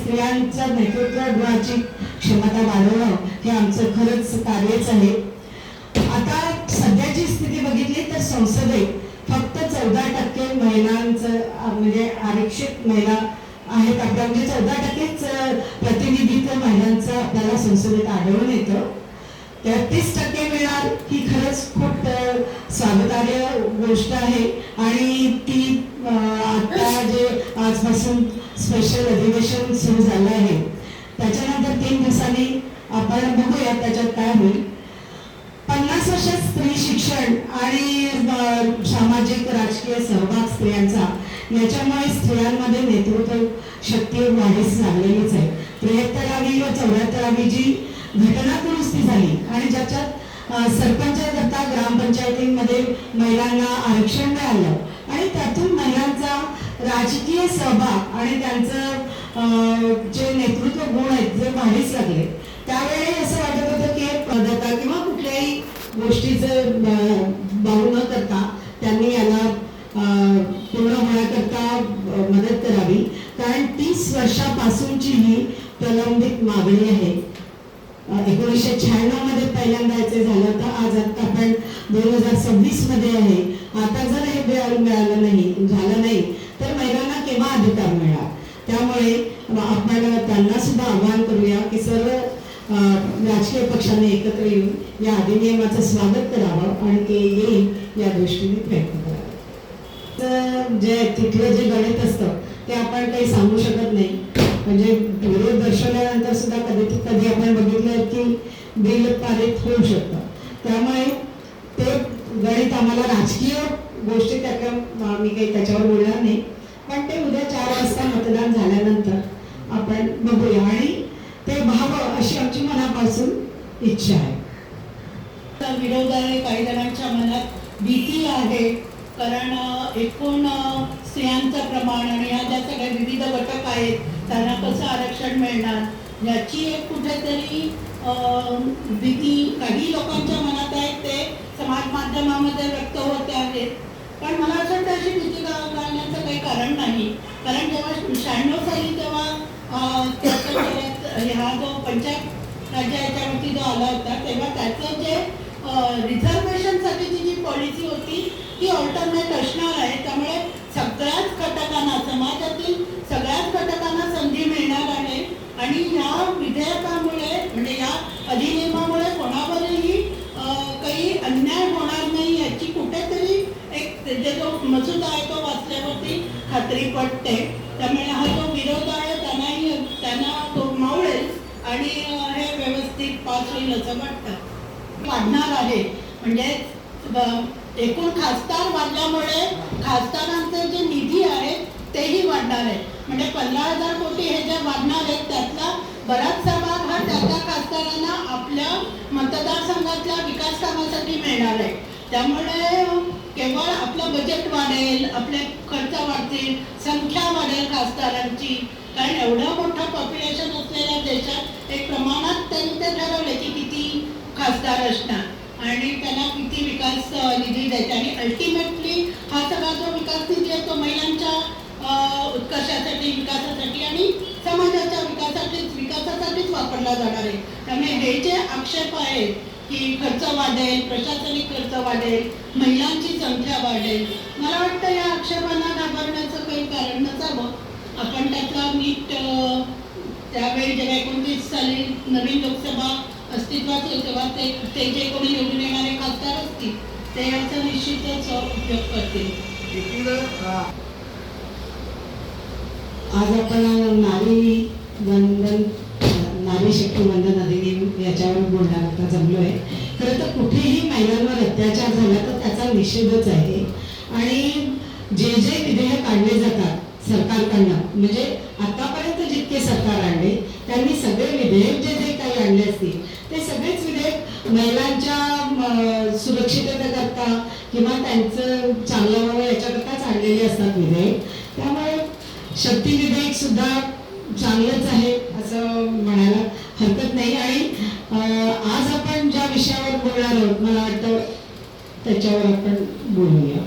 स्त्रियांच्या नेतृत्व गुणाची क्षमता वाढवणं हे आमचं खरंच कार्यच आहे. आता सध्याची स्थिती बघितली तर संसदेत फक्त 14% महिलांचं म्हणजे आरक्षित महिला आहेत आपल्या, म्हणजे 14%च प्रतिनिधित्व महिलांचं आपल्याला संसदेत आढळून येतं. 33% मिळणार ही खरंच खूप स्वागतार्ह गोष्ट आहे. आणि ती आता जे आजपासून स्पेशल अधिवेशन सुरू झालं आहे त्याच्यानंतर 3 दिवसांनी आपण बघूया त्याच्यात काय होईल. 50 वर्षात स्त्री शिक्षण आणि सामाजिक राजकीय सहभाग स्त्रियांचा, याच्यामुळे स्त्रियांमध्ये नेतृत्व शक्ती वाढीस लागलेलीच आहे. 73वी व 74वी जी घटना दुरुस्ती झाली आणि ज्याच्यात सरपंच करता ग्रामपंचायतीमध्ये महिलांना आरक्षण मिळालं आणि त्यातून महिलांचा राजकीय सहभाग आणि त्यांचं जे नेतृत्व गुण आहेत जे वाढीस लागले, त्यावेळी असं वाटत होतं की पदता किंवा कुठल्याही गोष्टीचं बाऊ न करता त्यांनी याला पूर्ण होण्याकरता मदत करावी. कारण 30 वर्षापासूनची ही प्रलंबित मागणी आहे. 1996 मध्ये पहिल्यांदा याचे झालं तर आज आता आपण 2026 मध्ये आहे. आता जर हे मिळालं नाही झालं नाही तर महिलांना केव्हा अधिकार मिळणार. त्यामुळे आपण त्यांना सुद्धा आवाहन करूया की सर्व राजकीय पक्षांनी एकत्र येऊन या अधिनियमाचं स्वागत करावं आणि ते येईल या दृष्टीने प्रयत्न करावा. जे तिथलं जे गणित असतं ते आपण काही सांगू शकत नाही. म्हणजे विरोध दर्शवल्यानंतर सुद्धा कधी आपण बघितलं की बिल पारित होऊ शकतं. त्यामुळे ते गणित आम्हाला राजकीय गोष्टी त्याच्या मी काही त्याच्यावर बोलणार नाही, पण ते उद्या 4 वाजता मतदान झाल्यानंतर आपण बघूया आणि ते व्हावं अशी आमची मनापासून इच्छा आहे. विरोध आहे, काही जणांच्या मनात भीती आहे, कारण एकूण स्त्रियांचं प्रमाण आणि ह्या ज्या सगळ्या विविध घटक आहेत त्यांना कसं आरक्षण मिळणार याची एक कुठेतरी भीती काही लोकांच्या मनात आहे. ते समाज माध्यमामध्ये व्यक्त होते आहेत. पण मला असं वाटतं अशी भीती घालण्याचं काही कारण नाही. कारण जेव्हा 96 साली तेव्हा हा जो पंचायत राज्य याच्यावरती जो आला होता तेव्हा त्याचं जे रिझर्वेशनसाठीची जी पॉलिसी होती ती ऑल्टरनेट असणार आहे. त्यामुळे सगळ्याच घटकांना, समाजातील सगळ्याच घटकांना संधी मिळणार आहे आणि या विधेयकामुळे म्हणजे या अधिनियमामुळे कोणावरही काही अन्याय होणार नाही याची कुठेतरी एक जे जो मसुदा आहे तो वाचल्यावरती खात्री पटते. त्यामुळे हा जो विरोध आहे त्यांना तो मावळेल आणि हे व्यवस्थित पास होईल असं वाटतं. वाढणार आहे म्हणजे एकूण खासदार वाढल्यामुळे खासदारांचे जे निधी आहेत तेही वाढणार आहे. म्हणजे 15,000 कोटी हे जे वाढणार आहेत त्यातला बराचसा भाग हा त्या खासदारांना आपल्या मतदारसंघातल्या विकास कामासाठी मिळणार आहे. त्यामुळे केवळ आपलं बजेट वाढेल, आपले खर्च वाढतील, संख्या वाढेल खासदारांची. कारण एवढं मोठं पॉप्युलेशन असलेल्या देशात एक प्रमाणात त्यांनी ते ठरवले की किती खासदार असणार आणि त्यांना किती विकास निधी द्यायचा आणि अल्टिमेटली हा सगळा जो विकास निधी आहे तो महिलांच्या उत्कर्षासाठी, विकासासाठी आणि समाजाच्या विकासासाठीच वापरला जाणार आहे. त्यामुळे हे जे आक्षेप आहेत की खर्च वाढेल, प्रशासनिक खर्च वाढेल, महिलांची संख्या वाढेल, मला वाटतं या आक्षेपांना घाबरण्याचं काही कारण नसावं. आपण त्याचा नीट त्यावेळी जेव्हा 29 साली नवीन लोकसभा अस्तित्वात येईल तेव्हा ते जे कोणी निवडून येणारे खासदार असतील ते याचा निश्चितच उपयोग करतील. आज आपण नारी शक्ती वंदन अधिनियम याच्यावर बोलण्याकरता जमलो आहे. खरं तर कुठेही महिलांवर अत्याचार झाला तर त्याचा निषेधच आहे आणि जे जे विधेयक काढले जातात सरकारकडनं, म्हणजे आतापर्यंत जितके सरकार आणले त्यांनी सगळे विधेयक जे जे काही आणले असतील ते सगळेच विधेयक महिलांच्या सुरक्षिततेकरता किंवा त्यांचं चांगलं व्हावं याच्याकरताच आणलेले असतात विधेयक. त्यामुळे शक्ती विधेयक सुद्धा चांगलंच आहे असं म्हणायला हरकत नाही. आणि आज आपण ज्या विषयावर बोलणार आहोत मला वाटतं त्याच्यावर आपण बोलूया.